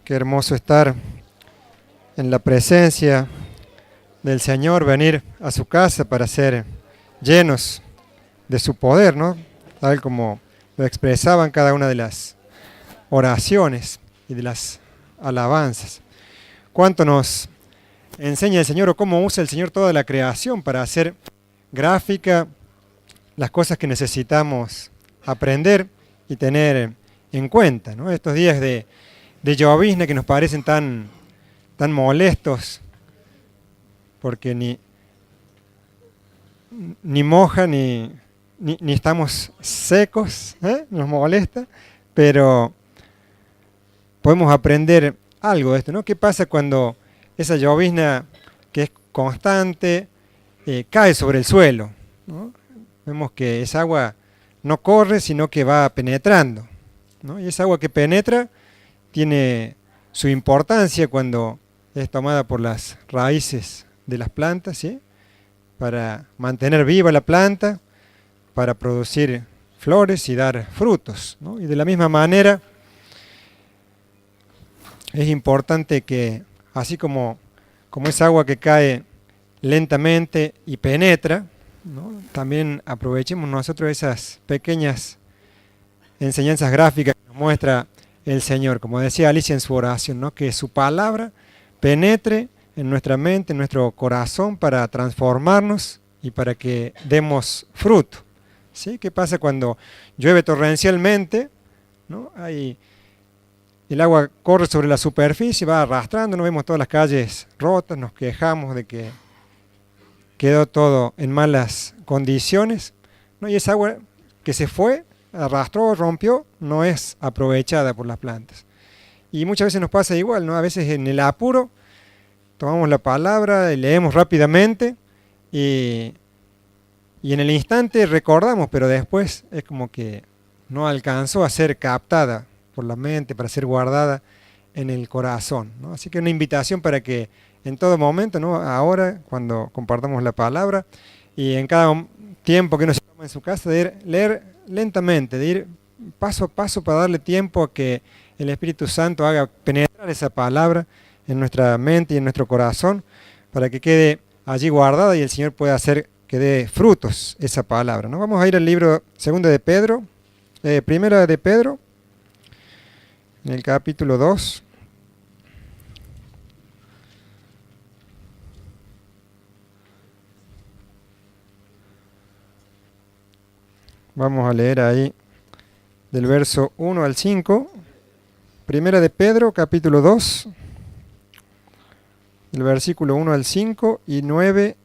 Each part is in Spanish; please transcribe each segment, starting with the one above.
Qué hermoso estar en la presencia del Señor, venir a su casa para ser llenos de su poder, ¿no? Tal como lo expresaban cada una de las oraciones y de las alabanzas. Cuánto nos enseña el Señor o cómo usa el Señor toda la creación para hacer gráfica las cosas que necesitamos aprender y tener en cuenta, ¿no? Estos días de llovizna que nos parecen tan molestos, porque ni moja ni estamos secos, nos molesta, pero podemos aprender algo de esto, ¿no? ¿Qué pasa cuando esa llovizna que es constante cae sobre el suelo, ¿no? Vemos que esa agua no corre, sino que va penetrando, ¿no? Y esa agua que penetra tiene su importancia cuando es tomada por las raíces de las plantas, ¿sí? Para mantener viva la planta, para producir flores y dar frutos, ¿no? Y de la misma manera es importante que, así como esa agua que cae lentamente y penetra, ¿no? También aprovechemos nosotros esas pequeñas enseñanzas gráficas que nos muestra el Señor, como decía Alicia en su oración, ¿no? Que su palabra penetre en nuestra mente, en nuestro corazón, para transformarnos y para que demos fruto, ¿sí? ¿Qué pasa cuando llueve torrencialmente, ¿no? El agua corre sobre la superficie, va arrastrando, no vemos todas las calles rotas, nos quejamos de que quedó todo en malas condiciones, ¿no? Y esa agua que se fue, arrastró, rompió, no es aprovechada por las plantas. Y muchas veces nos pasa igual, ¿no? A veces en el apuro tomamos la palabra, leemos rápidamente y en el instante recordamos, pero después es como que no alcanzó a ser captada por la mente, para ser guardada en el corazón, ¿no? Así que una invitación para que en todo momento, ¿no? Ahora, cuando compartamos la palabra y en cada tiempo que uno se toma en su casa, de leer lentamente, de ir paso a paso para darle tiempo a que el Espíritu Santo haga penetrar esa palabra en nuestra mente y en nuestro corazón, para que quede allí guardada y el Señor pueda hacer que dé frutos esa palabra, ¿no? Vamos a ir al libro Primera de Pedro, en el capítulo 2. Vamos a leer ahí del verso 1 al 5. Primera de Pedro, capítulo 2, el versículo 1 al 5 y 9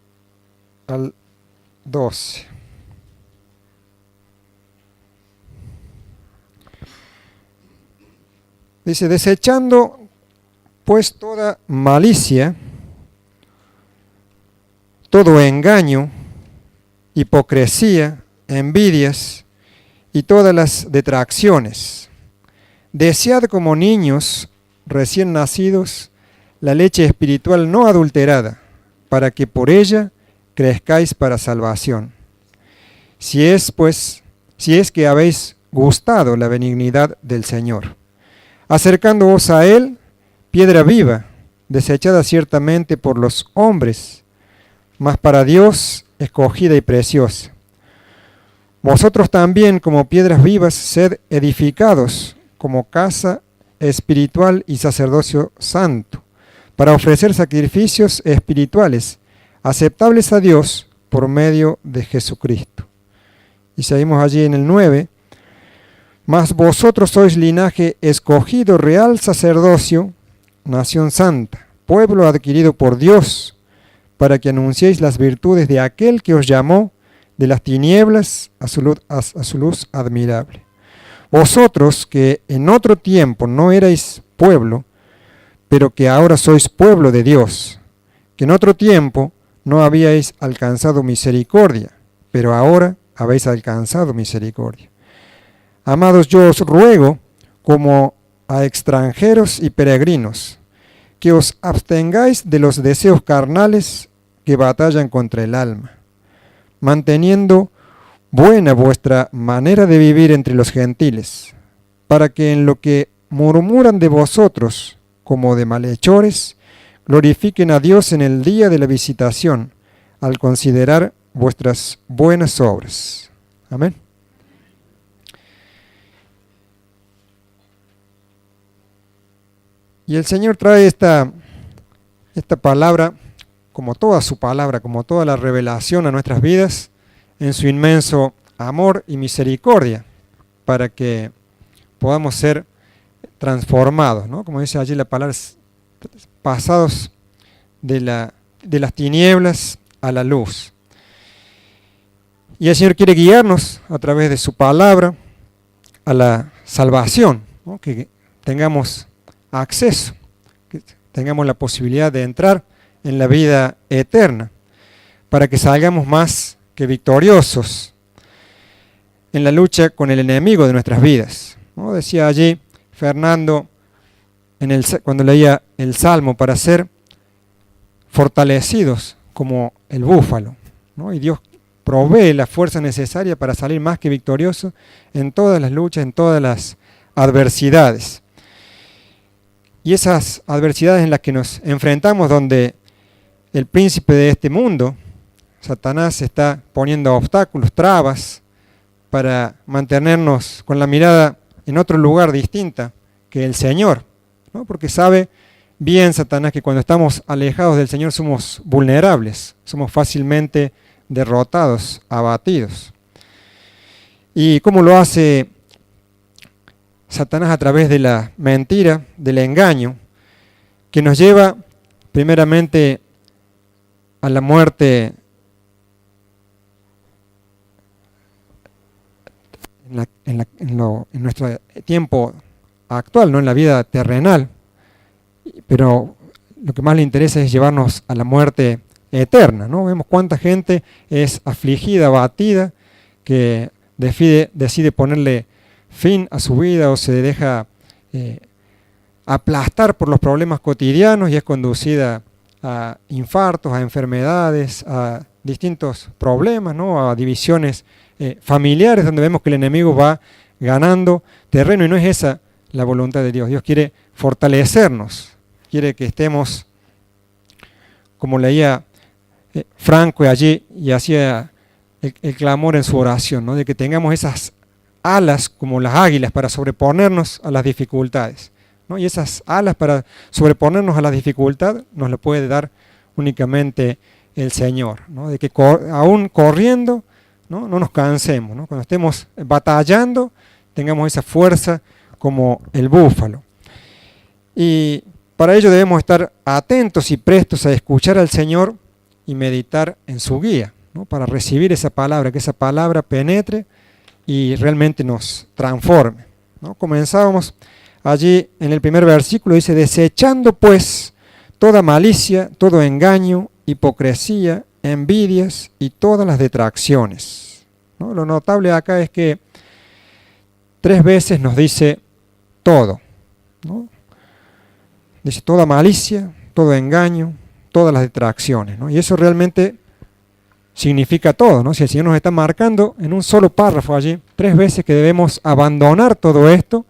al 12. Dice, desechando pues toda malicia, todo engaño, hipocresía, envidias y todas las detracciones. Desead como niños recién nacidos la leche espiritual no adulterada, para que por ella crezcáis para salvación. Si es que habéis gustado la benignidad del Señor, acercándoos a Él, piedra viva, desechada ciertamente por los hombres, mas para Dios escogida y preciosa. Vosotros también, como piedras vivas, sed edificados como casa espiritual y sacerdocio santo, para ofrecer sacrificios espirituales, aceptables a Dios por medio de Jesucristo. Y seguimos allí en el 9. Mas vosotros sois linaje escogido, real sacerdocio, nación santa, pueblo adquirido por Dios, para que anunciéis las virtudes de aquel que os llamó de las tinieblas a su luz admirable. Vosotros que en otro tiempo no erais pueblo, pero que ahora sois pueblo de Dios, que en otro tiempo no habíais alcanzado misericordia, pero ahora habéis alcanzado misericordia. Amados, yo os ruego, como a extranjeros y peregrinos, que os abstengáis de los deseos carnales que batallan contra el alma, manteniendo buena vuestra manera de vivir entre los gentiles, para que en lo que murmuran de vosotros como de malhechores, glorifiquen a Dios en el día de la visitación, al considerar vuestras buenas obras. Amén. Y el Señor trae esta palabra, como toda su palabra, como toda la revelación a nuestras vidas, en su inmenso amor y misericordia, para que podamos ser transformados, ¿no? Como dice allí la palabra, pasados de las tinieblas a la luz. Y el Señor quiere guiarnos a través de su palabra a la salvación, ¿no? Que tengamos acceso, que tengamos la posibilidad de entrar en la vida eterna, para que salgamos más que victoriosos en la lucha con el enemigo de nuestras vidas, ¿no? Decía allí Fernando cuando leía el Salmo, para ser fortalecidos como el búfalo, ¿no? Y Dios provee la fuerza necesaria para salir más que victoriosos en todas las luchas, en todas las adversidades. Y esas adversidades en las que nos enfrentamos, donde el príncipe de este mundo, Satanás, está poniendo obstáculos, trabas, para mantenernos con la mirada en otro lugar distinta que el Señor, ¿no? Porque sabe bien Satanás que cuando estamos alejados del Señor somos vulnerables, somos fácilmente derrotados, abatidos. ¿Y cómo lo hace Satanás? A través de la mentira, del engaño, que nos lleva primeramente a la muerte en nuestro tiempo actual, no en la vida terrenal, pero lo que más le interesa es llevarnos a la muerte eterna, ¿no? Vemos cuánta gente es afligida, abatida, que decide ponerle fin a su vida o se deja aplastar por los problemas cotidianos y es conducida a infartos, a enfermedades, a distintos problemas, ¿no? A divisiones familiares, donde vemos que el enemigo va ganando terreno, y no es esa la voluntad de Dios. Dios quiere fortalecernos, quiere que estemos, como leía Franco allí, y hacía el clamor en su oración, ¿no? De que tengamos esas alas como las águilas para sobreponernos a las dificultades, ¿no? Y esas alas para sobreponernos a la dificultad nos las puede dar únicamente el Señor, ¿no? De que aún corriendo, ¿no? No nos cansemos, ¿no? Cuando estemos batallando tengamos esa fuerza como el búfalo. Y para ello debemos estar atentos y prestos a escuchar al Señor y meditar en su guía, ¿no? Para recibir esa palabra, que esa palabra penetre y realmente nos transforme, ¿no? Comenzábamos allí en el primer versículo, dice: desechando pues toda malicia, todo engaño, hipocresía, envidias y todas las detracciones, ¿no? Lo notable acá es que 3 veces nos dice todo, ¿no? Dice toda malicia, todo engaño, todas las detracciones, ¿no? Y eso realmente significa todo, ¿no? Si el Señor nos está marcando en un solo párrafo allí 3 veces que debemos abandonar todo esto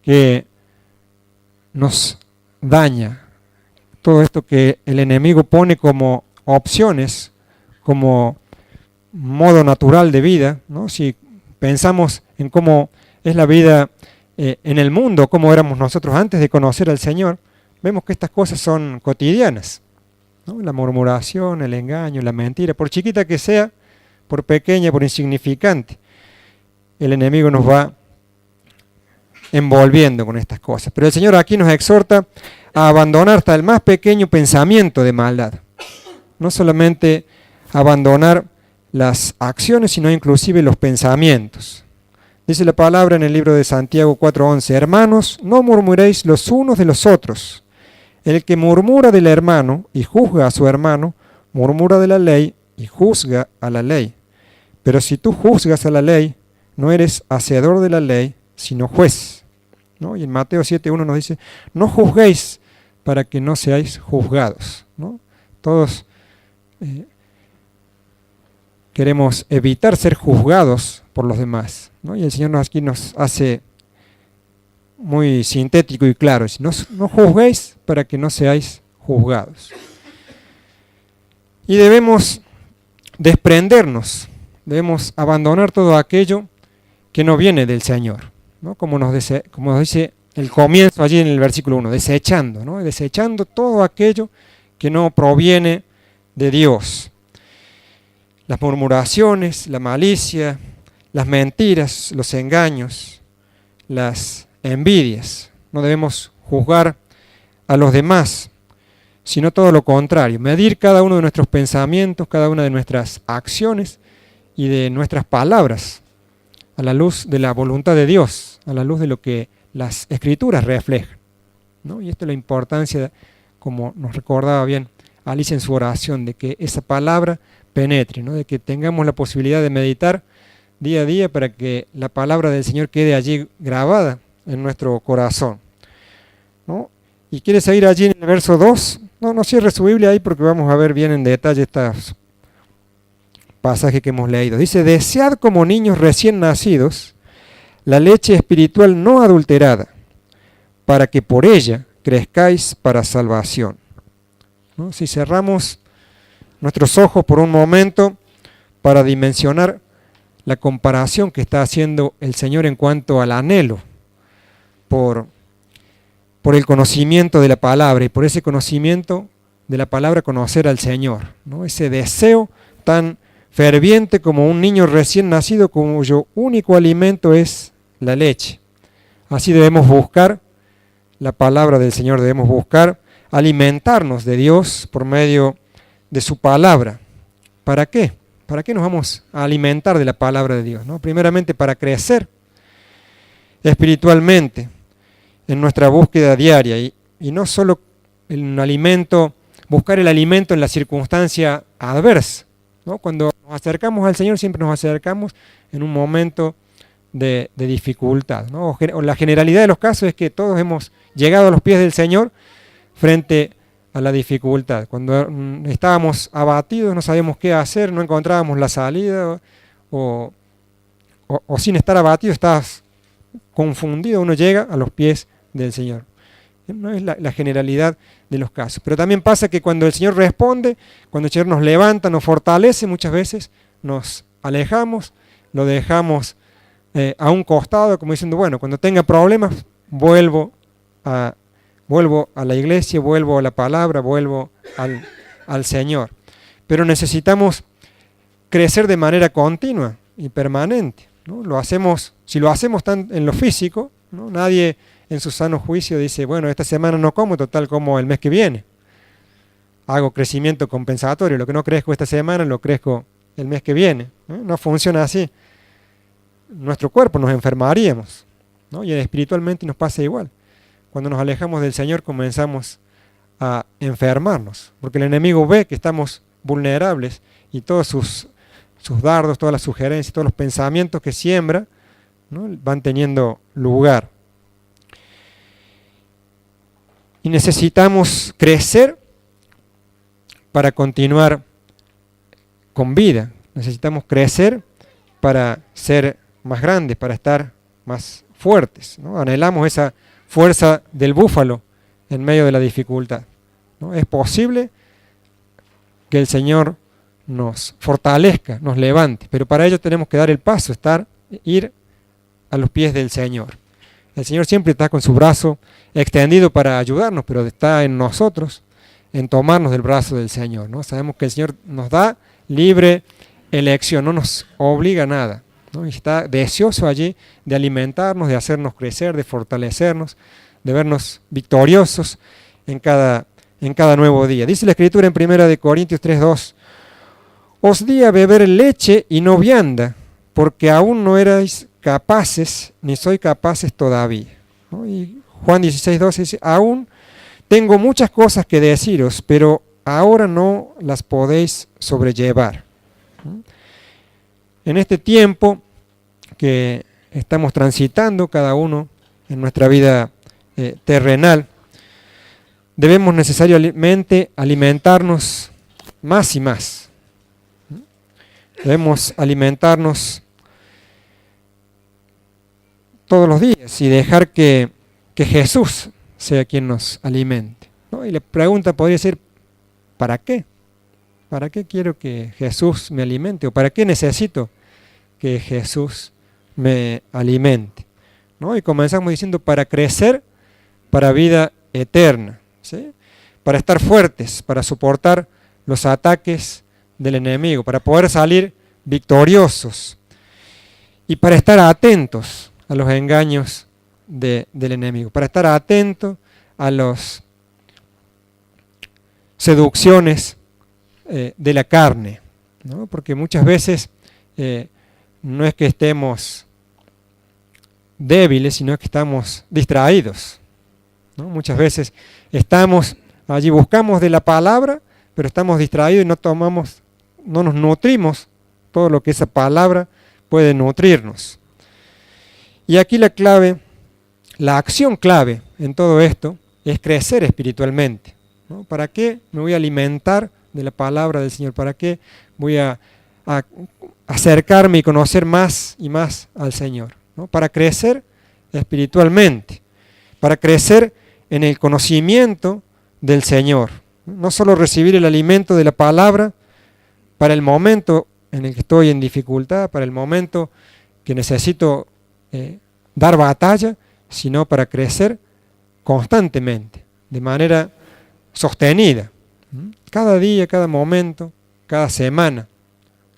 que nos daña, todo esto que el enemigo pone como opciones, como modo natural de vida, ¿no? Si pensamos en cómo es la vida en el mundo, cómo éramos nosotros antes de conocer al Señor, vemos que estas cosas son cotidianas, ¿no? La murmuración, el engaño, la mentira, por chiquita que sea, por pequeña, por insignificante, el enemigo nos va envolviendo con estas cosas. Pero el Señor aquí nos exhorta a abandonar hasta el más pequeño pensamiento de maldad. No solamente abandonar las acciones, sino inclusive los pensamientos. Dice la palabra en el libro de Santiago 4:11: hermanos, no murmuréis los unos de los otros. El que murmura del hermano y juzga a su hermano, murmura de la ley y juzga a la ley. Pero si tú juzgas a la ley, no eres hacedor de la ley, sino juez, ¿no? Y en Mateo 7:1 nos dice: no juzguéis para que no seáis juzgados, ¿no? Todos queremos evitar ser juzgados por los demás, ¿no? Y el Señor aquí nos hace muy sintético y claro. No juzguéis para que no seáis juzgados. Y debemos desprendernos, debemos abandonar todo aquello que no viene del Señor, ¿no? Como nos dice el comienzo allí en el versículo 1, desechando, ¿no? Desechando todo aquello que no proviene de Dios. Las murmuraciones, la malicia, las mentiras, los engaños, las envidias. No debemos juzgar a los demás, sino todo lo contrario, medir cada uno de nuestros pensamientos, cada una de nuestras acciones y de nuestras palabras a la luz de la voluntad de Dios, a la luz de lo que las Escrituras reflejan, ¿no? Y esto es la importancia, como nos recordaba bien Alicia en su oración, de que esa palabra penetre, ¿no? De que tengamos la posibilidad de meditar día a día para que la palabra del Señor quede allí grabada en nuestro corazón, ¿no? Y quiere seguir allí en el verso 2, no cierre su Biblia ahí porque vamos a ver bien en detalle estos pasajes que hemos leído. Dice, desead como niños recién nacidos la leche espiritual no adulterada, para que por ella crezcáis para salvación, ¿no? Si cerramos nuestros ojos por un momento para dimensionar la comparación que está haciendo el Señor en cuanto al anhelo por el conocimiento de la palabra, y por ese conocimiento de la palabra conocer al Señor, ¿no? Ese deseo tan ferviente como un niño recién nacido cuyo único alimento es la leche. Así debemos buscar la palabra del Señor, debemos buscar alimentarnos de Dios por medio de su palabra. ¿Para qué? ¿Para qué nos vamos a alimentar de la palabra de Dios, ¿no? Primeramente para crecer espiritualmente en nuestra búsqueda diaria y no solo el alimento, buscar el alimento en la circunstancia adversa, ¿no? Cuando nos acercamos al Señor siempre nos acercamos en un momento de dificultad, ¿no? O la generalidad de los casos es que todos hemos llegado a los pies del Señor frente a la dificultad. Cuando estábamos abatidos, no sabíamos qué hacer, no encontrábamos la salida, o sin estar abatido, estabas confundido, uno llega a los pies del Señor. No es la generalidad de los casos. Pero también pasa que cuando el Señor responde, cuando el Señor nos levanta, nos fortalece, muchas veces nos alejamos, lo dejamos a un costado, como diciendo, bueno, cuando tenga problemas, vuelvo a la iglesia, vuelvo a la palabra, vuelvo al Señor. Pero necesitamos crecer de manera continua y permanente, ¿no? Si lo hacemos en lo físico, ¿no? Nadie en su sano juicio dice, bueno, esta semana no como, total como el mes que viene. Hago crecimiento compensatorio, lo que no crezco esta semana lo crezco el mes que viene, ¿no? No funciona así. Nuestro cuerpo nos enfermaríamos, ¿no? Y espiritualmente nos pasa igual. Cuando nos alejamos del Señor comenzamos a enfermarnos, porque el enemigo ve que estamos vulnerables y todos sus dardos, todas las sugerencias, todos los pensamientos que siembra, ¿no? Van teniendo lugar. Y necesitamos crecer para continuar con vida. Necesitamos crecer para ser más grandes, para estar más fuertes, ¿no? Anhelamos esa fuerza del búfalo en medio de la dificultad, ¿no? Es posible que el Señor nos fortalezca, nos levante, pero para ello tenemos que dar el paso, ir a los pies del Señor. El Señor siempre está con su brazo extendido para ayudarnos, pero está en nosotros, en tomarnos del brazo del Señor, ¿no? Sabemos que el Señor nos da libre elección, no nos obliga a nada, ¿no? Y está deseoso allí de alimentarnos, de hacernos crecer, de fortalecernos, de vernos victoriosos en cada nuevo día. Dice la Escritura en 1 Corintios 3:2, os di a beber leche y no vianda, porque aún no erais capaces, ni sois capaces todavía, ¿no? Y Juan 16:12 dice, aún tengo muchas cosas que deciros, pero ahora no las podéis sobrellevar. En este tiempo que estamos transitando cada uno en nuestra vida terrenal, debemos necesariamente alimentarnos más y más. Debemos alimentarnos todos los días y dejar que que Jesús sea quien nos alimente, ¿no? Y la pregunta podría ser, ¿para qué? ¿Para qué quiero que Jesús me alimente? ¿O para qué necesito que Jesús me alimente? ¿No? Y comenzamos diciendo, para crecer, para vida eterna, ¿sí? Para estar fuertes, para soportar los ataques del enemigo, para poder salir victoriosos y para estar atentos a los engaños del enemigo, para estar atentos a las seducciones de la carne, ¿no? Porque muchas veces no es que estemos débiles, sino que estamos distraídos, ¿no? Muchas veces estamos allí, buscamos de la palabra, pero estamos distraídos y no nos nutrimos todo lo que esa palabra puede nutrirnos. Y aquí la clave, la acción clave en todo esto es crecer espiritualmente, ¿no? ¿Para qué me voy a alimentar de la palabra del Señor? ¿Para qué voy a acercarme y conocer más y más al Señor, ¿no? Para crecer espiritualmente, para crecer en el conocimiento del Señor. No solo recibir el alimento de la palabra para el momento en el que estoy en dificultad, para el momento que necesito dar batalla, sino para crecer constantemente, de manera sostenida. Cada día, cada momento, cada semana,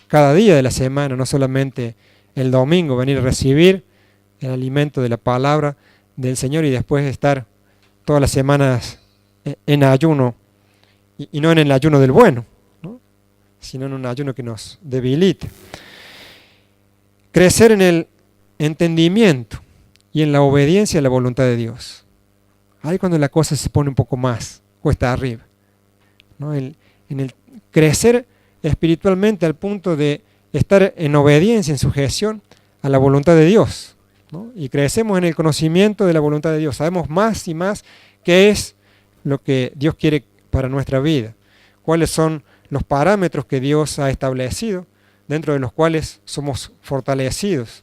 cada día de la semana, no solamente el domingo, venir a recibir el alimento de la palabra del Señor y después estar todas las semanas en ayuno, y no en el ayuno del bueno, ¿no? Sino en un ayuno que nos debilite. Crecer en el entendimiento y en la obediencia a la voluntad de Dios. Ahí cuando la cosa se pone un poco más cuesta arriba, ¿no? En el crecer espiritualmente al punto de estar en obediencia, en sujeción a la voluntad de Dios, ¿no? Y crecemos en el conocimiento de la voluntad de Dios. Sabemos más y más qué es lo que Dios quiere para nuestra vida, cuáles son los parámetros que Dios ha establecido, dentro de los cuales somos fortalecidos,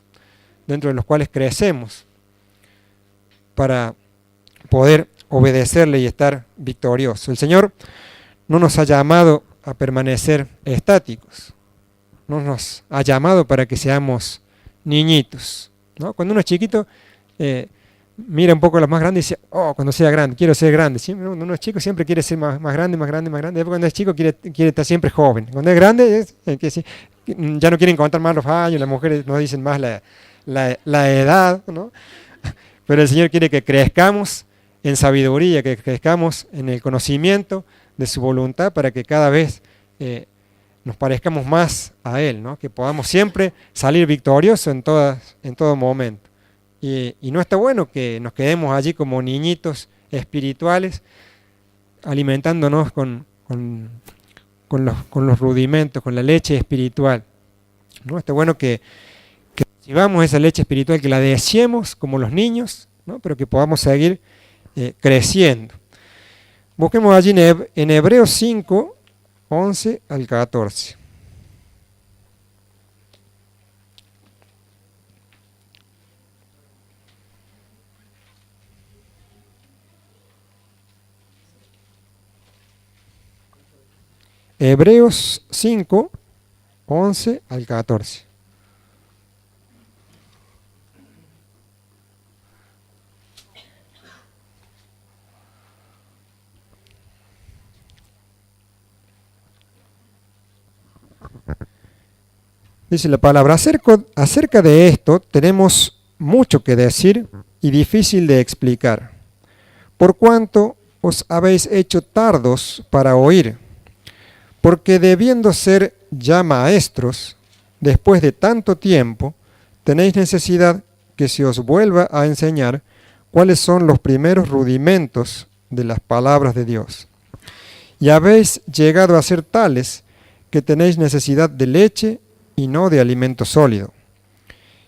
dentro de los cuales crecemos para poder obedecerle y estar victoriosos. El Señor no nos ha llamado a permanecer estáticos, no nos ha llamado para que seamos niñitos, ¿no? Cuando uno es chiquito, mira un poco a los más grandes y dice, oh, cuando sea grande, quiero ser grande. Siempre, cuando uno es chico siempre quiere ser más grande, más grande, más grande. Después cuando es chico quiere estar siempre joven. Cuando es grande ya no quieren contar más los años, las mujeres no dicen más la edad, ¿no? Pero el Señor quiere que crezcamos en sabiduría, que crezcamos en el conocimiento de su voluntad para que cada vez nos parezcamos más a Él, ¿no? Que podamos siempre salir victoriosos en todo momento. Y no está bueno que nos quedemos allí como niñitos espirituales, alimentándonos con los rudimentos, con la leche espiritual, ¿no? Está bueno que recibamos esa leche espiritual, que la deseemos como los niños, ¿no? Pero que podamos seguir creciendo. Busquemos allí en Hebreos 5, 11 al 14. Hebreos 5, 11 al 14. Dice la palabra, acerca de esto tenemos mucho que decir y difícil de explicar, por cuanto os habéis hecho tardos para oír. Porque debiendo ser ya maestros, después de tanto tiempo, tenéis necesidad que se os vuelva a enseñar cuáles son los primeros rudimentos de las palabras de Dios. Y habéis llegado a ser tales que tenéis necesidad de leche y no de alimento sólido.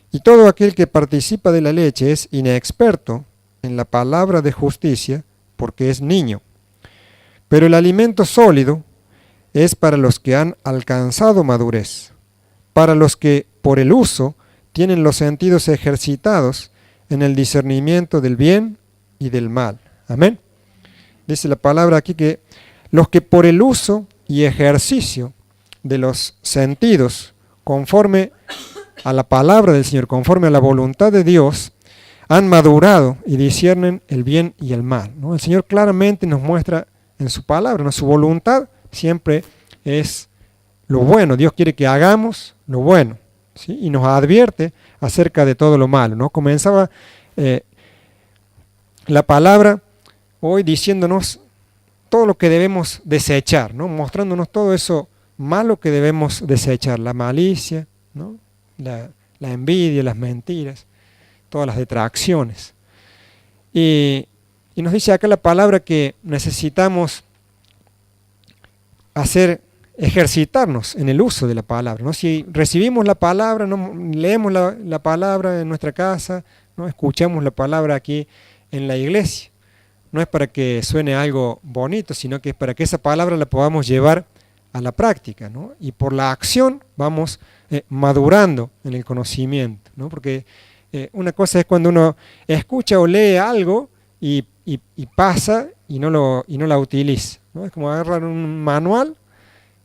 Y todo aquel que participa de la leche es inexperto en la palabra de justicia, porque es niño. Pero el alimento sólido es para los que han alcanzado madurez, para los que por el uso tienen los sentidos ejercitados en el discernimiento del bien y del mal. Amén. Dice la palabra aquí que los que por el uso y ejercicio de los sentidos, conforme a la palabra del Señor, conforme a la voluntad de Dios, han madurado y disciernen el bien y el mal, ¿no? El Señor claramente nos muestra en su palabra, ¿no? Su voluntad siempre es lo bueno. Dios quiere que hagamos lo bueno, ¿sí? Y nos advierte acerca de todo lo malo, ¿no? Comenzaba la palabra hoy diciéndonos todo lo que debemos desechar, ¿no? Mostrándonos todo eso malo que debemos desechar, la malicia, ¿no? La envidia, las mentiras, todas las detracciones. Y nos dice acá la palabra que necesitamos ejercitarnos en el uso de la palabra, ¿no? Si recibimos la palabra, ¿no? Leemos la palabra en nuestra casa, ¿no? Escuchamos la palabra aquí en la iglesia, no es para que suene algo bonito, sino que es para que esa palabra la podamos llevar a la práctica, ¿no? Y por la acción vamos madurando en el conocimiento, ¿no? Porque una cosa es cuando uno escucha o lee algo y pasa y no la utiliza, ¿no? Es como agarrar un manual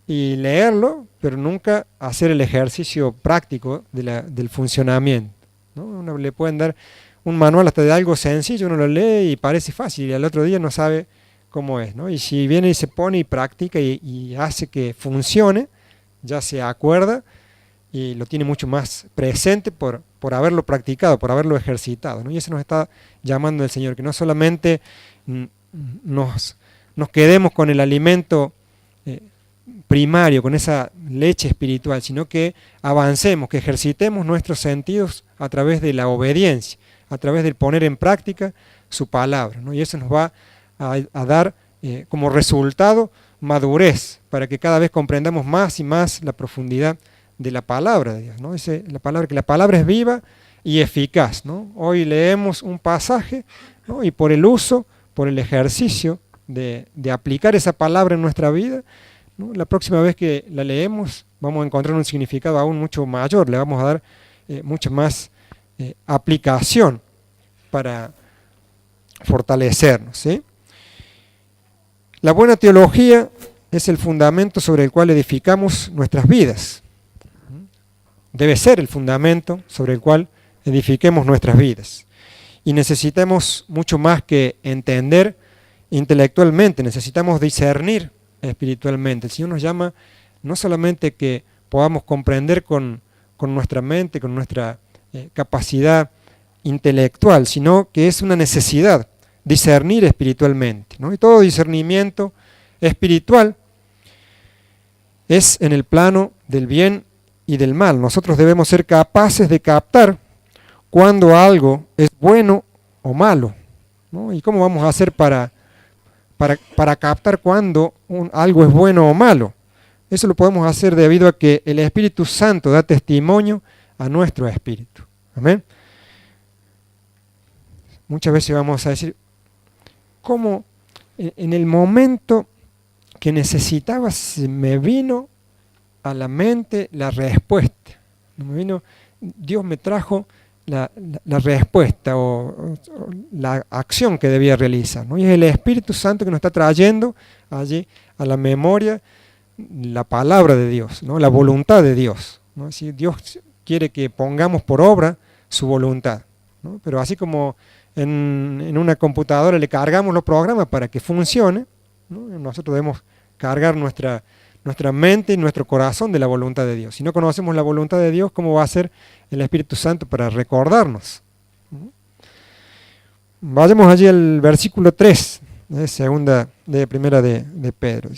y leerlo, pero nunca hacer el ejercicio práctico del funcionamiento, ¿no? Uno le pueden dar un manual hasta de algo sencillo, uno lo lee y parece fácil y al otro día no sabe cómo es, ¿no? Y si viene y se pone y practica y hace que funcione, ya se acuerda y lo tiene mucho más presente por haberlo practicado, por haberlo ejercitado, ¿no? Y eso nos está llamando el Señor, que no solamente nos quedemos con el alimento primario, con esa leche espiritual, sino que avancemos, que ejercitemos nuestros sentidos a través de la obediencia, a través del poner en práctica su palabra, ¿no? Y eso nos va a dar como resultado madurez, para que cada vez comprendamos más y más la profundidad de la palabra de Dios, ¿no? Dice la palabra es viva y eficaz, ¿no? Hoy leemos un pasaje, ¿no? Y por el uso, por el ejercicio de aplicar esa palabra en nuestra vida, ¿no? La próxima vez que la leemos vamos a encontrar un significado aún mucho mayor, le vamos a dar mucha más aplicación para fortalecernos, ¿sí? La buena teología es el fundamento sobre el cual edificamos nuestras vidas. Debe ser el fundamento sobre el cual edifiquemos nuestras vidas. Y necesitamos mucho más que entender intelectualmente, necesitamos discernir espiritualmente. El Señor nos llama no solamente que podamos comprender con nuestra mente, con nuestra capacidad intelectual, sino que es una necesidad discernir espiritualmente, ¿no? Y todo discernimiento espiritual es en el plano del bien y del mal. Nosotros debemos ser capaces de captar cuando algo es bueno o malo, ¿no? ¿Y cómo vamos a hacer para captar cuando algo es bueno o malo? Eso lo podemos hacer debido a que el Espíritu Santo da testimonio a nuestro espíritu. Amén. Muchas veces vamos a decir, ¿cómo en el momento que necesitaba se me vino a la mente la respuesta? Dios me trajo la respuesta o la acción que debía realizar, ¿no? Y es el Espíritu Santo que nos está trayendo allí a la memoria la palabra de Dios, ¿no? La voluntad de Dios, ¿no? Así, Dios quiere que pongamos por obra su voluntad, ¿no? Pero así como en una computadora le cargamos los programas para que funcione, ¿no? Nosotros debemos cargar nuestra mente y nuestro corazón de la voluntad de Dios. Si no conocemos la voluntad de Dios, ¿cómo va a ser el Espíritu Santo para recordarnos? Vayamos allí al versículo 3, primera de Pedro.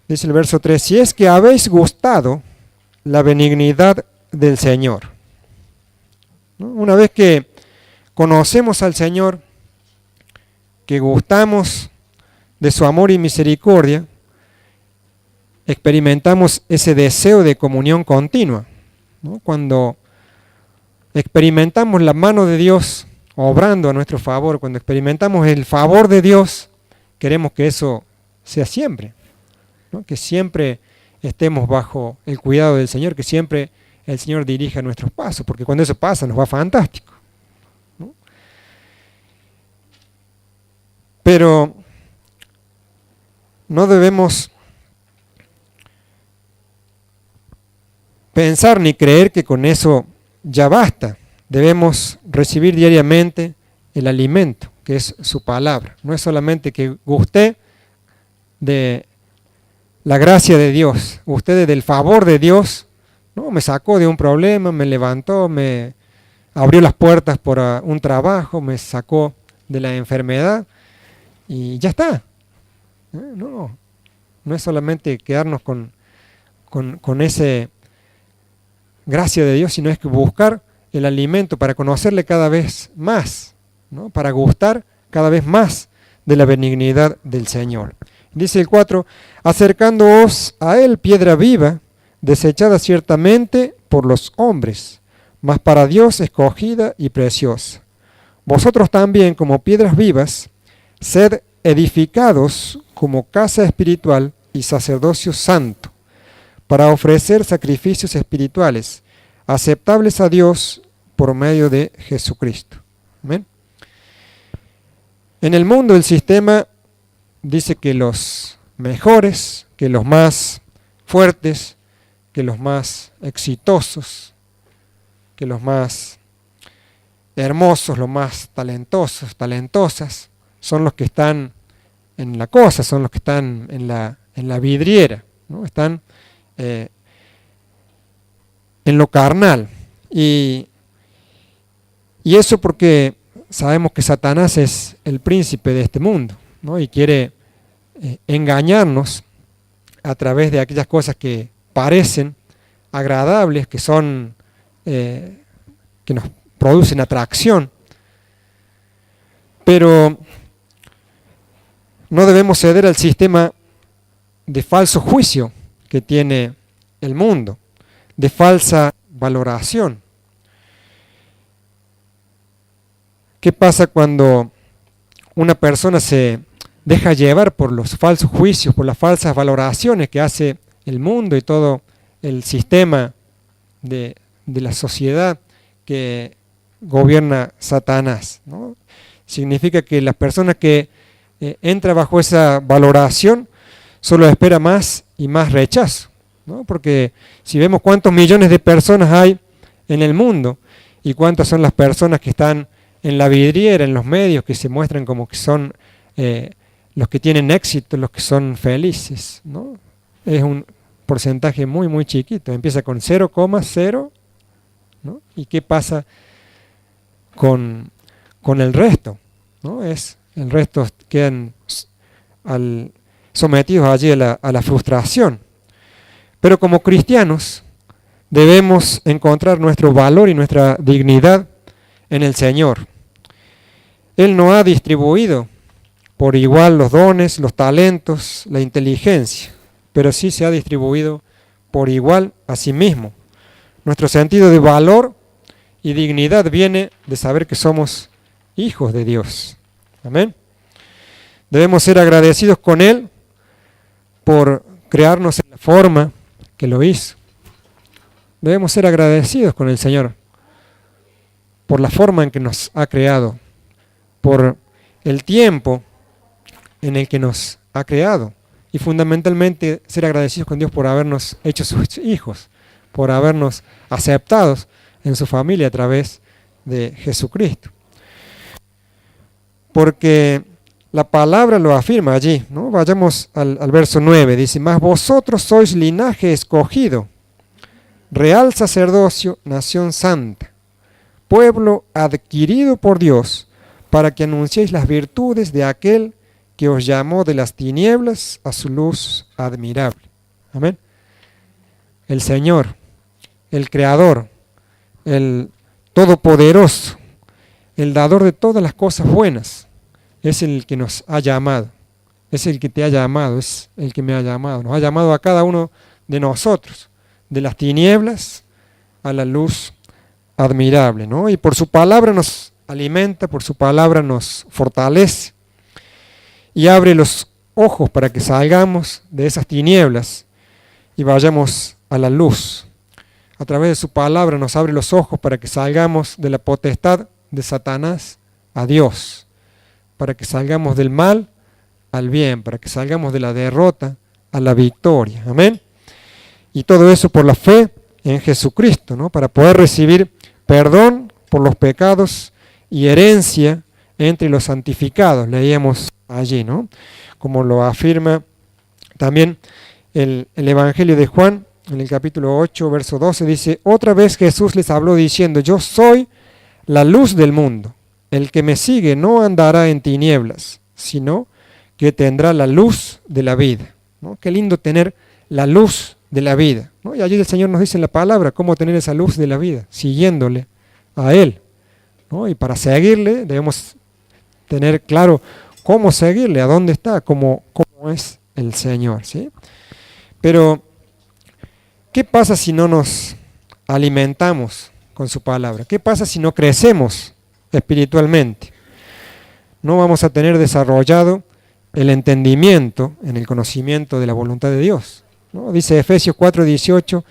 Dice el verso 3, si es que habéis gustado la benignidad del Señor. ¿No? Una vez que conocemos al Señor, que gustamos de su amor y misericordia, experimentamos ese deseo de comunión continua, ¿no? Cuando experimentamos la mano de Dios obrando a nuestro favor, cuando experimentamos el favor de Dios, queremos que eso sea siempre, ¿no? Que siempre estemos bajo el cuidado del Señor, que siempre el Señor dirija nuestros pasos, porque cuando eso pasa nos va fantástico, ¿no? Pero no debemos pensar ni creer que con eso ya basta. Debemos recibir diariamente el alimento, que es su palabra. No es solamente que guste de la gracia de Dios, guste del favor de Dios. No, me sacó de un problema, me levantó, me abrió las puertas por un trabajo, me sacó de la enfermedad y ya está. No es solamente quedarnos con esa gracia de Dios, sino es que buscar el alimento para conocerle cada vez más, ¿no? Para gustar cada vez más de la benignidad del Señor. Dice el 4, acercándoos a Él, piedra viva, desechada ciertamente por los hombres, mas para Dios escogida y preciosa. Vosotros también, como piedras vivas, sed edificados como casa espiritual y sacerdocio santo, para ofrecer sacrificios espirituales, aceptables a Dios por medio de Jesucristo. ¿Amén? En el mundo el sistema dice que los mejores, que los más fuertes, que los más exitosos, que los más hermosos, los más talentosos, talentosas, son los que están en la cosa, son los que están en la vidriera, ¿no? Están en lo carnal. Y eso porque sabemos que Satanás es el príncipe de este mundo, ¿no? Y quiere engañarnos a través de aquellas cosas que parecen agradables, que son que nos producen atracción, pero no debemos ceder al sistema de falso juicio que tiene el mundo, de falsa valoración. ¿Qué pasa cuando una persona se deja llevar por los falsos juicios, por las falsas valoraciones que hace el mundo y todo el sistema de la sociedad que gobierna Satanás, ¿no? Significa que las personas que entran bajo esa valoración solo espera más y más rechazo, ¿no? Porque si vemos cuántos millones de personas hay en el mundo y cuántas son las personas que están en la vidriera, en los medios, que se muestran como que son los que tienen éxito, los que son felices, ¿no? Es un porcentaje muy, muy chiquito. Empieza con 0,0, ¿no? ¿Y qué pasa con el resto? ¿No? El resto quedan sometidos allí a la frustración. Pero como cristianos debemos encontrar nuestro valor y nuestra dignidad en el Señor. Él no ha distribuido por igual los dones, los talentos, la inteligencia, pero sí se ha distribuido por igual a sí mismo. Nuestro sentido de valor y dignidad viene de saber que somos hijos de Dios. Amén. Debemos ser agradecidos con Él por crearnos en la forma que lo hizo. Debemos ser agradecidos con el Señor por la forma en que nos ha creado, por el tiempo en el que nos ha creado y fundamentalmente ser agradecidos con Dios por habernos hecho sus hijos, por habernos aceptados en su familia a través de Jesucristo. Porque la palabra lo afirma allí, ¿no? Vayamos al verso 9, dice, mas vosotros sois linaje escogido, real sacerdocio, nación santa, pueblo adquirido por Dios, para que anunciéis las virtudes de aquel que os llamó de las tinieblas a su luz admirable. Amén. El Señor, el Creador, el Todopoderoso, el dador de todas las cosas buenas, es el que nos ha llamado, es el que te ha llamado, es el que me ha llamado, nos ha llamado a cada uno de nosotros, de las tinieblas a la luz admirable, ¿no? Y por su palabra nos alimenta, por su palabra nos fortalece y abre los ojos para que salgamos de esas tinieblas y vayamos a la luz. A través de su palabra nos abre los ojos para que salgamos de la potestad de Satanás a Dios, para que salgamos del mal al bien, para que salgamos de la derrota a la victoria. Amén. Y todo eso por la fe en Jesucristo, ¿no? Para poder recibir perdón por los pecados y herencia entre los santificados. Leíamos allí, ¿no? Como lo afirma también el Evangelio de Juan, en el capítulo 8, verso 12, dice: otra vez Jesús les habló diciendo: yo soy la luz del mundo. El que me sigue no andará en tinieblas, sino que tendrá la luz de la vida, ¿no? Qué lindo tener la luz de la vida, ¿no? Y allí el Señor nos dice en la palabra cómo tener esa luz de la vida, siguiéndole a Él, ¿no? Y para seguirle debemos tener claro cómo seguirle, a dónde está, cómo es el Señor, ¿sí? Pero, ¿qué pasa si no nos alimentamos con su palabra? ¿Qué pasa si no crecemos espiritualmente? No vamos a tener desarrollado el entendimiento en el conocimiento de la voluntad de Dios, ¿no? Dice Efesios 4:18,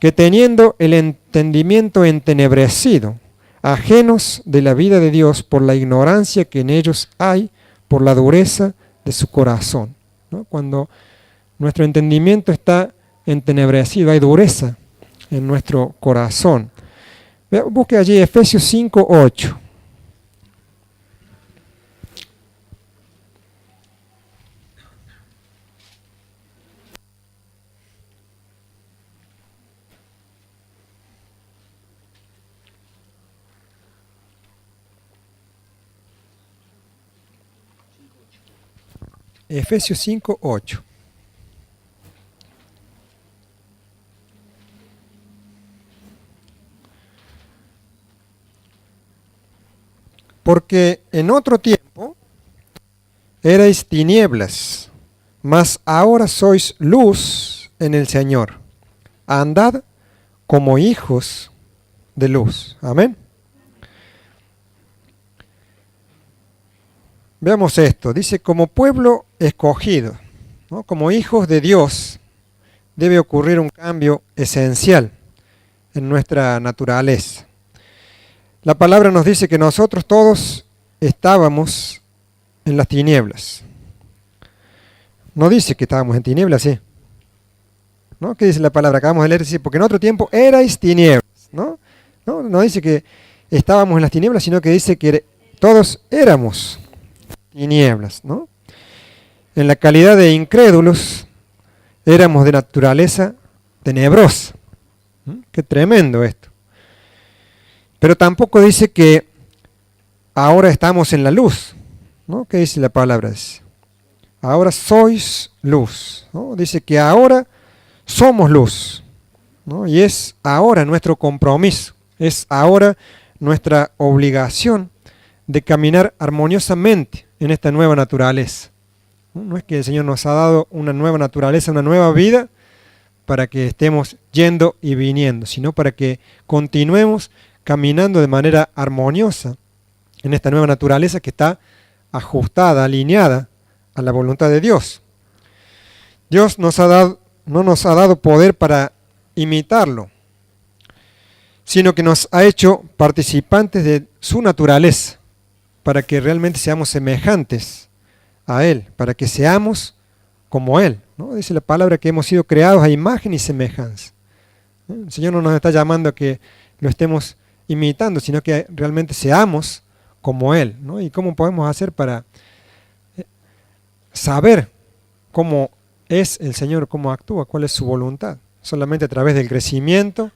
que teniendo el entendimiento entenebrecido, ajenos de la vida de Dios por la ignorancia que en ellos hay, por la dureza de su corazón, ¿no? Cuando nuestro entendimiento está entenebrecido, hay dureza en nuestro corazón. Busque allí Efesios 5:8. Efesios 5:8. Porque en otro tiempo erais tinieblas, mas ahora sois luz en el Señor. Andad como hijos de luz. Amén. Veamos esto. Dice, como pueblo escogido, ¿no? Como hijos de Dios, debe ocurrir un cambio esencial en nuestra naturaleza. La palabra nos dice que nosotros todos estábamos en las tinieblas. No dice que estábamos en tinieblas, ¿sí? ¿No? ¿Qué dice la palabra? Acabamos de leer, dice, porque en otro tiempo erais tinieblas, ¿no? No dice que estábamos en las tinieblas, sino que dice que todos éramos tinieblas, ¿no? En la calidad de incrédulos, éramos de naturaleza tenebrosa. Qué tremendo esto. Pero tampoco dice que ahora estamos en la luz, ¿no? ¿Qué dice la palabra? Ahora sois luz, ¿no? Dice que ahora somos luz, ¿no? Y es ahora nuestro compromiso, es ahora nuestra obligación de caminar armoniosamente en esta nueva naturaleza. No es que el Señor nos ha dado una nueva naturaleza, una nueva vida para que estemos yendo y viniendo, sino para que continuemos caminando de manera armoniosa en esta nueva naturaleza que está ajustada, alineada a la voluntad de Dios. Dios no nos ha dado poder para imitarlo, sino que nos ha hecho participantes de su naturaleza, para que realmente seamos semejantes a Él, para que seamos como Él, ¿no? Dice la palabra que hemos sido creados a imagen y semejanza. El Señor no nos está llamando a que lo estemos imitando, sino que realmente seamos como Él, ¿no? ¿Y cómo podemos hacer para saber cómo es el Señor, cómo actúa, cuál es su voluntad? Solamente a través del crecimiento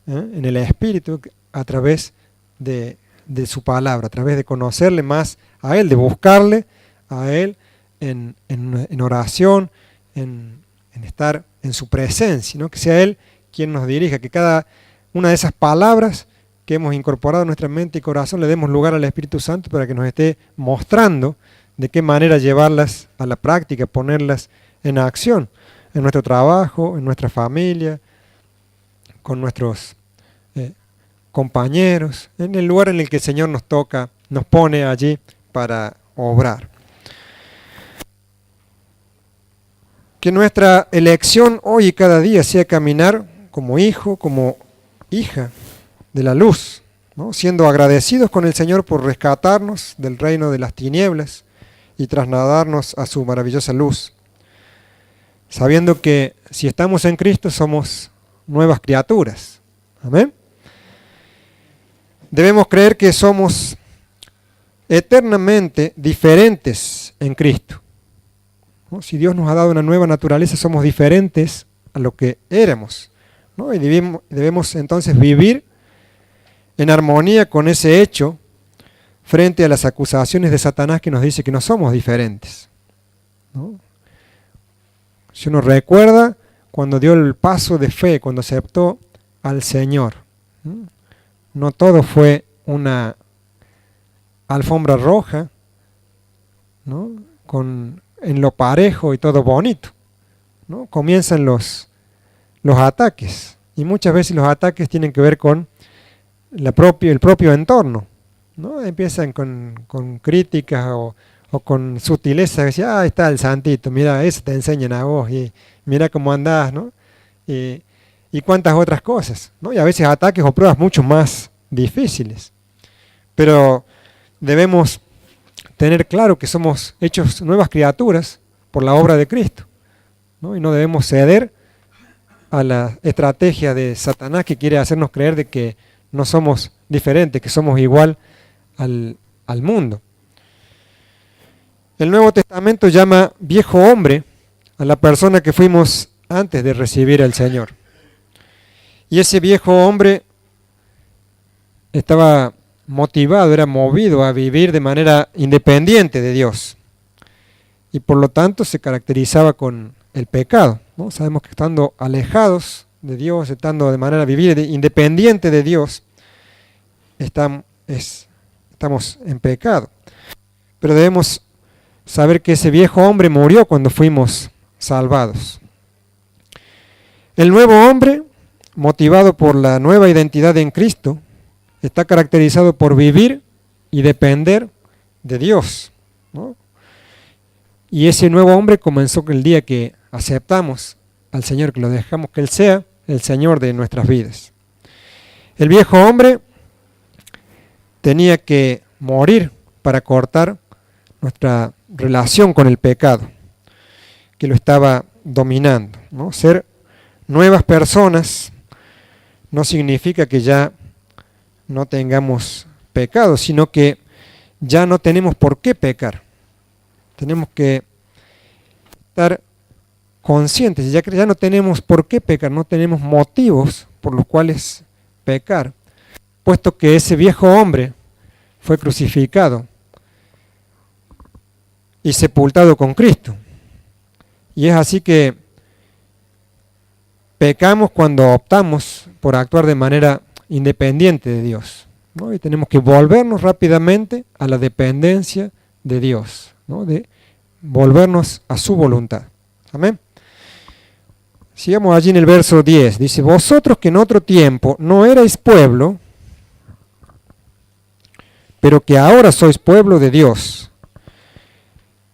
en el Espíritu, a través de su palabra, a través de conocerle más a Él, de buscarle a Él en oración, en estar en su presencia, ¿no? Que sea Él quien nos dirija, que cada una de esas palabras que hemos incorporado en nuestra mente y corazón le demos lugar al Espíritu Santo para que nos esté mostrando de qué manera llevarlas a la práctica, ponerlas en acción, en nuestro trabajo, en nuestra familia, con nuestros compañeros, en el lugar en el que el Señor nos toca, nos pone allí para obrar. Que nuestra elección hoy y cada día sea caminar como hijo, como hija de la luz, ¿no? Siendo agradecidos con el Señor por rescatarnos del reino de las tinieblas y trasladarnos a su maravillosa luz, sabiendo que si estamos en Cristo somos nuevas criaturas. Amén. Debemos creer que somos eternamente diferentes en Cristo, ¿no? Si Dios nos ha dado una nueva naturaleza, somos diferentes a lo que éramos, ¿no? Y debemos entonces vivir en armonía con ese hecho frente a las acusaciones de Satanás que nos dice que no somos diferentes, ¿no? Si uno recuerda cuando dio el paso de fe, cuando aceptó al Señor, no todo fue una alfombra roja, ¿no? En lo parejo y todo bonito, ¿no? Comienzan los ataques, y muchas veces los ataques tienen que ver con el propio entorno, ¿no? Empiezan con críticas o con sutileza, decía, ahí está el santito, mira, eso te enseñan a vos, y mira cómo andás, ¿no? Y cuántas otras cosas, ¿no? Y a veces ataques o pruebas mucho más difíciles. Pero debemos tener claro que somos hechos nuevas criaturas por la obra de Cristo, ¿no? Y no debemos ceder a la estrategia de Satanás que quiere hacernos creer de que no somos diferentes, que somos igual al mundo. El Nuevo Testamento llama viejo hombre a la persona que fuimos antes de recibir al Señor. Y ese viejo hombre estaba motivado, era movido a vivir de manera independiente de Dios. Y por lo tanto se caracterizaba con el pecado, ¿no? Sabemos que estando alejados de Dios, estando de manera vivir independiente de Dios, estamos en pecado. Pero debemos saber que ese viejo hombre murió cuando fuimos salvados. El nuevo hombre, motivado por la nueva identidad en Cristo, está caracterizado por vivir y depender de Dios, ¿no? Y ese nuevo hombre comenzó el día que aceptamos al Señor, que lo dejamos que Él sea el Señor de nuestras vidas. El viejo hombre tenía que morir para cortar nuestra relación con el pecado que lo estaba dominando, ¿no? Ser nuevas personas no significa que ya no tengamos pecado, sino que ya no tenemos por qué pecar. Tenemos que estar conscientes, ya que ya no tenemos por qué pecar, no tenemos motivos por los cuales pecar, puesto que ese viejo hombre fue crucificado y sepultado con Cristo. Y es así que pecamos cuando optamos por actuar de manera independiente de Dios, ¿no? Y tenemos que volvernos rápidamente a la dependencia de Dios, ¿no? De volvernos a su voluntad. Amén. Sigamos allí en el verso 10. Dice, vosotros que en otro tiempo no erais pueblo, pero que ahora sois pueblo de Dios,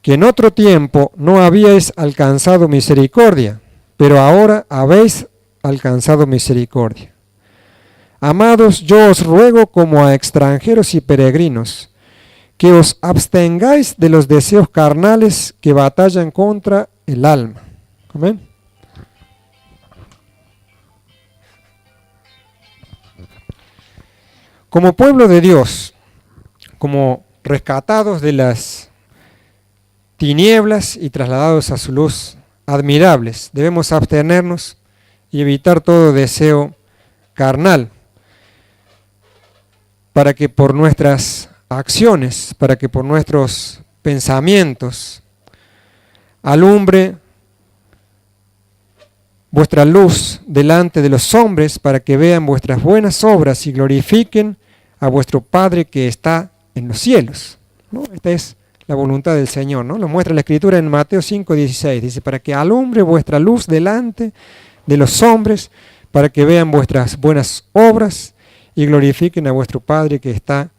que en otro tiempo no habíais alcanzado misericordia, pero ahora habéis alcanzado misericordia. Amados, yo os ruego como a extranjeros y peregrinos, que os abstengáis de los deseos carnales que batallan contra el alma. Amén. Como pueblo de Dios, como rescatados de las tinieblas y trasladados a su luz admirables, debemos abstenernos y evitar todo deseo carnal, para que por nuestras acciones, para que por nuestros pensamientos alumbre vuestra luz delante de los hombres, para que vean vuestras buenas obras y glorifiquen a vuestro Padre que está en los cielos, ¿no? Esta es la voluntad del Señor, ¿no? Lo muestra la Escritura en Mateo 5:16, dice, para que alumbre vuestra luz delante de los hombres, para que vean vuestras buenas obras y glorifiquen a vuestro Padre que está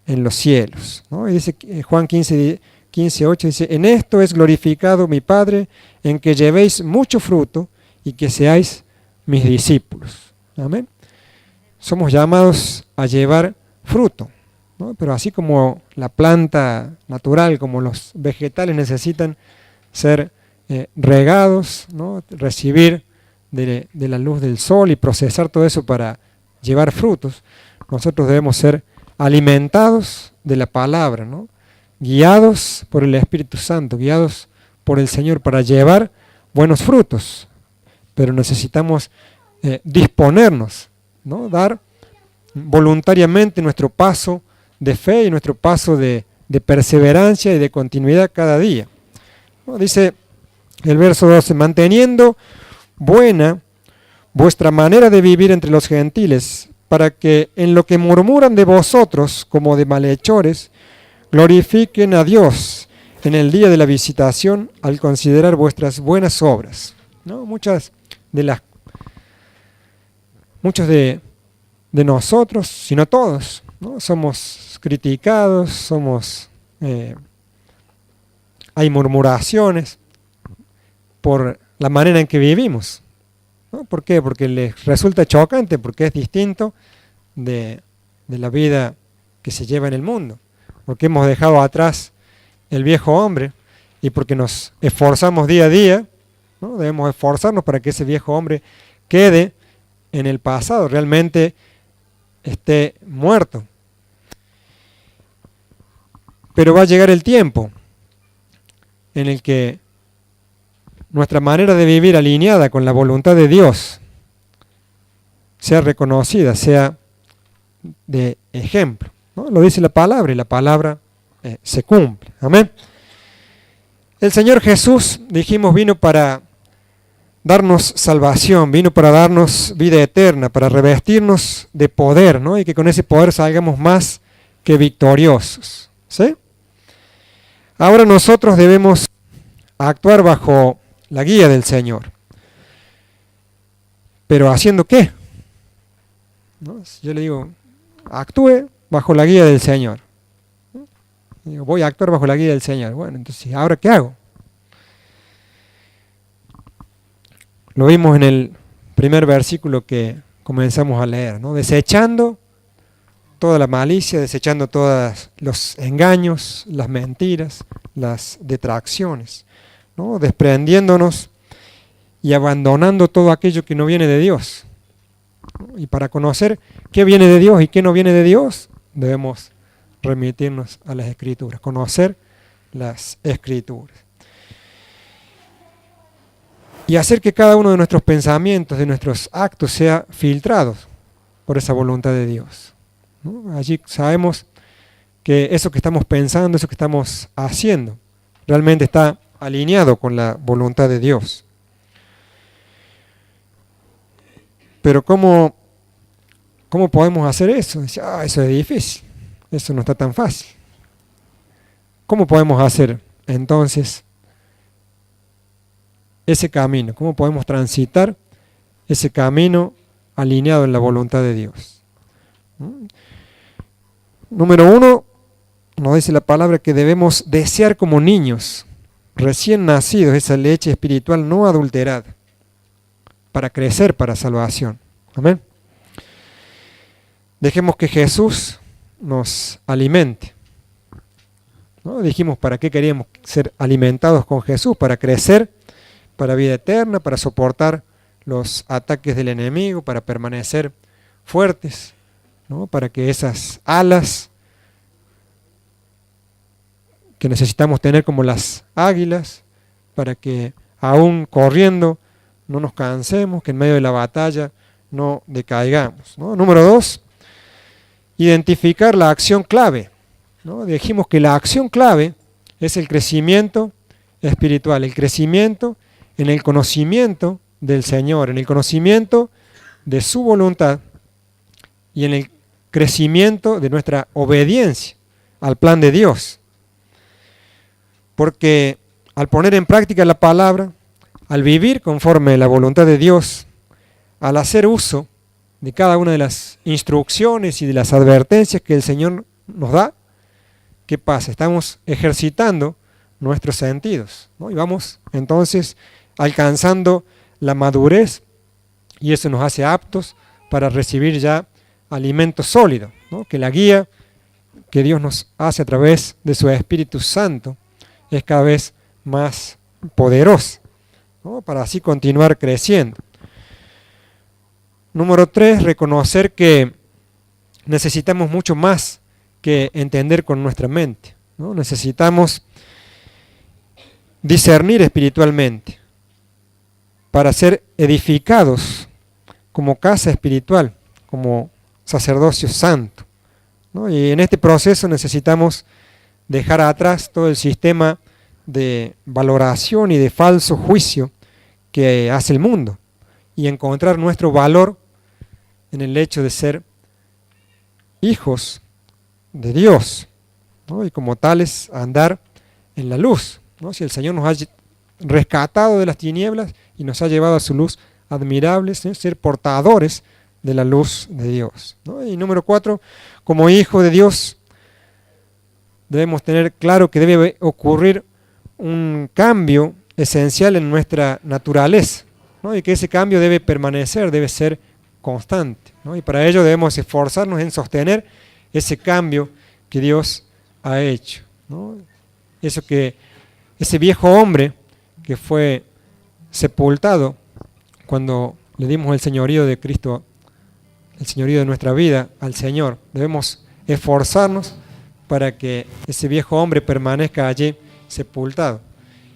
en los cielos, ¿no? Y dice Juan 15:8, dice, en esto es glorificado mi Padre, en que llevéis mucho fruto y que seáis mis discípulos. Amén. Somos llamados a llevar fruto, ¿no? Pero así como la planta natural, como los vegetales necesitan ser regados, ¿no? Recibir de la luz del sol y procesar todo eso para llevar frutos, nosotros debemos ser alimentados de la palabra, ¿no? Guiados por el Espíritu Santo, guiados por el Señor para llevar buenos frutos, pero necesitamos disponernos, ¿no? Dar voluntariamente nuestro paso de fe y nuestro paso de perseverancia y de continuidad cada día, ¿no? Dice el verso 12, manteniendo buena vuestra manera de vivir entre los gentiles, para que en lo que murmuran de vosotros como de malhechores, glorifiquen a Dios en el día de la visitación al considerar vuestras buenas obras, ¿no? Muchos de nosotros, si no todos, ¿no? Somos criticados, hay murmuraciones por la manera en que vivimos, ¿no? ¿Por qué? Porque les resulta chocante, porque es distinto de la vida que se lleva en el mundo, porque hemos dejado atrás el viejo hombre y porque nos esforzamos día a día, ¿no? Debemos esforzarnos para que ese viejo hombre quede en el pasado, realmente esté muerto. Pero va a llegar el tiempo en el que nuestra manera de vivir alineada con la voluntad de Dios sea reconocida, sea de ejemplo, ¿no? Lo dice la palabra y la palabra se cumple. Amén. El Señor Jesús, dijimos, vino para darnos salvación, vino para darnos vida eterna, para revestirnos de poder, ¿no? Y que con ese poder salgamos más que victoriosos, ¿sí? Ahora nosotros debemos actuar bajo la guía del Señor. ¿Pero haciendo qué? ¿No? Yo le digo, actúe bajo la guía del Señor. Digo, voy a actuar bajo la guía del Señor. Bueno, entonces, ¿ahora qué hago? Lo vimos en el primer versículo que comenzamos a leer, ¿no? Desechando toda la malicia, desechando todos los engaños, las mentiras, las detracciones, ¿no? Desprendiéndonos y abandonando todo aquello que no viene de Dios. Y para conocer qué viene de Dios y qué no viene de Dios, debemos remitirnos a las Escrituras, conocer las Escrituras. Y hacer que cada uno de nuestros pensamientos, de nuestros actos, sea filtrados por esa voluntad de Dios, ¿no? Allí sabemos que eso que estamos pensando, eso que estamos haciendo, realmente está alineado con la voluntad de Dios. Pero ¿cómo podemos hacer eso? Dice, eso es difícil, eso no está tan fácil. ¿Cómo podemos hacer entonces ese camino? ¿Cómo podemos transitar ese camino alineado en la voluntad de Dios? Número 1, nos dice la palabra que debemos desear como niños recién nacidos esa leche espiritual no adulterada para crecer para salvación. Amén. Dejemos que Jesús nos alimente, ¿no? Dijimos para qué queríamos ser alimentados con Jesús, para crecer, para vida eterna, para soportar los ataques del enemigo, para permanecer fuertes, ¿no? Para que esas alas que necesitamos tener como las águilas, para que aún corriendo no nos cansemos, que en medio de la batalla no decaigamos, ¿no? Número 2, identificar la acción clave, ¿no? Dijimos que la acción clave es el crecimiento espiritual, el crecimiento en el conocimiento del Señor, en el conocimiento de su voluntad y en el crecimiento de nuestra obediencia al plan de Dios. Porque al poner en práctica la palabra, al vivir conforme a la voluntad de Dios, al hacer uso de cada una de las instrucciones y de las advertencias que el Señor nos da, ¿qué pasa? Estamos ejercitando nuestros sentidos, ¿no? Y vamos entonces alcanzando la madurez y eso nos hace aptos para recibir ya alimento sólido, ¿no? Que la guía que Dios nos hace a través de su Espíritu Santo es cada vez más poderosa, ¿no? Para así continuar creciendo. Número 3, reconocer que necesitamos mucho más que entender con nuestra mente, ¿no? Necesitamos discernir espiritualmente para ser edificados como casa espiritual, como sacerdocio santo, ¿no? Y en este proceso necesitamos dejar atrás todo el sistema de valoración y de falso juicio que hace el mundo y encontrar nuestro valor en el hecho de ser hijos de Dios, ¿no? Y como tales andar en la luz, ¿no? Si el Señor nos ha rescatado de las tinieblas y nos ha llevado a su luz admirable, ¿sí? Ser portadores de la luz de Dios, ¿no? Y número 4, como hijo de Dios debemos tener claro que debe ocurrir un cambio esencial en nuestra naturaleza, ¿no? Y que ese cambio debe permanecer, debe ser constante, ¿no? Y para ello debemos esforzarnos en sostener ese cambio que Dios ha hecho, ¿no? Ese viejo hombre que fue sepultado cuando le dimos el señorío de Cristo, el señorío de nuestra vida al Señor, debemos esforzarnos para que ese viejo hombre permanezca allí sepultado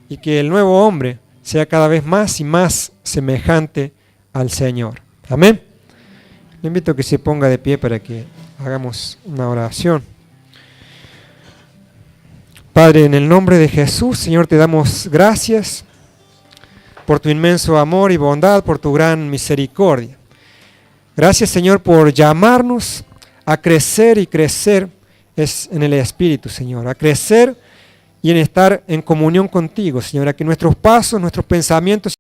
y que el nuevo hombre sea cada vez más y más semejante al Señor. Amén. Le invito a que se ponga de pie para que hagamos una oración. Padre, en el nombre de Jesús, Señor, te damos gracias por tu inmenso amor y bondad, por tu gran misericordia. Gracias, Señor, por llamarnos a crecer y crecer en el Espíritu, Señor, a crecer y en estar en comunión contigo, Señor, a que nuestros pasos, nuestros pensamientos